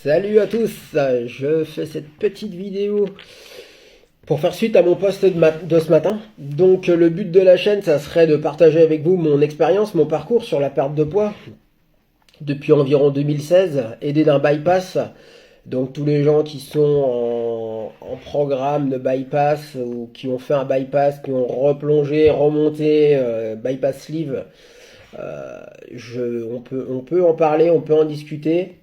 Salut à tous, je fais cette petite vidéo pour faire suite à mon post de ce matin. Donc le but de la chaîne, ça serait de partager avec vous mon expérience, mon parcours sur la perte de poids depuis environ 2016, aidé d'un bypass. Donc tous les gens qui sont en programme de bypass ou qui ont fait un bypass, qui ont replongé, remonté, bypass sleeve, on peut en parler, on peut en discuter.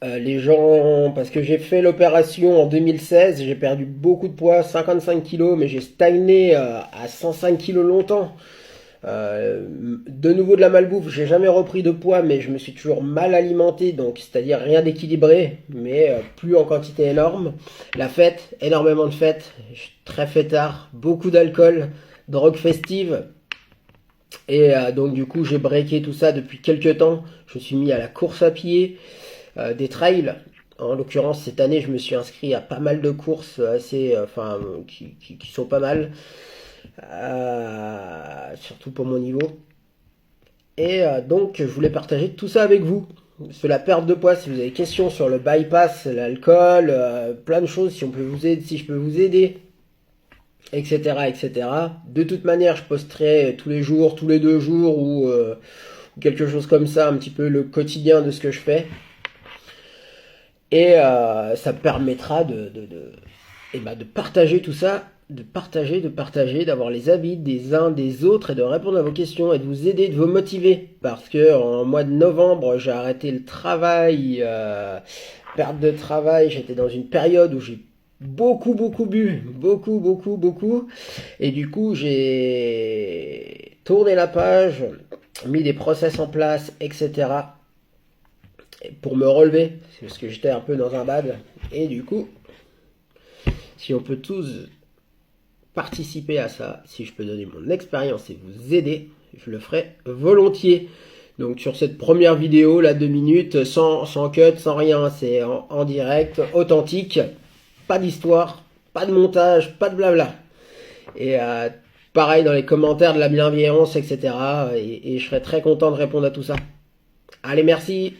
Les gens, parce que j'ai fait l'opération en 2016, j'ai perdu beaucoup de poids, 55 kilos, mais j'ai stagné à 105 kilos longtemps. De nouveau de la malbouffe, j'ai jamais repris de poids, mais je me suis toujours mal alimenté, donc c'est-à-dire rien d'équilibré, mais plus en quantité énorme. La fête, énormément de fêtes, je suis très fêtard, beaucoup d'alcool, drogue festive, et donc du coup j'ai breaké tout ça depuis quelques temps. Je me suis mis à la course à pied, des trails. En l'occurrence, cette année, je me suis inscrit à pas mal de courses qui sont pas mal, surtout pour mon niveau. Et donc, je voulais partager tout ça avec vous. Sur la perte de poids, si vous avez des questions sur le bypass, l'alcool, plein de choses, si on peut vous aider, si je peux vous aider, etc., etc. De toute manière, je posterai tous les jours, tous les 2 jours ou quelque chose comme ça, un petit peu le quotidien de ce que je fais. Et ça permettra de partager tout ça, de partager, d'avoir les avis des uns des autres et de répondre à vos questions et de vous aider, de vous motiver. Parce que en mois de novembre, j'ai arrêté le travail, perte de travail, j'étais dans une période où j'ai beaucoup bu, beaucoup. Et du coup, j'ai tourné la page, mis des process en place, etc. pour me relever, parce que j'étais un peu dans un bad. Et du coup, si on peut tous participer à ça, si je peux donner mon expérience et vous aider, je le ferai volontiers. Donc sur cette première vidéo, là 2 minutes, sans cut, sans rien, c'est en direct, authentique, pas d'histoire, pas de montage, pas de blabla. Et pareil dans les commentaires, de la bienveillance, etc. Et je serai très content de répondre à tout ça. Allez, merci.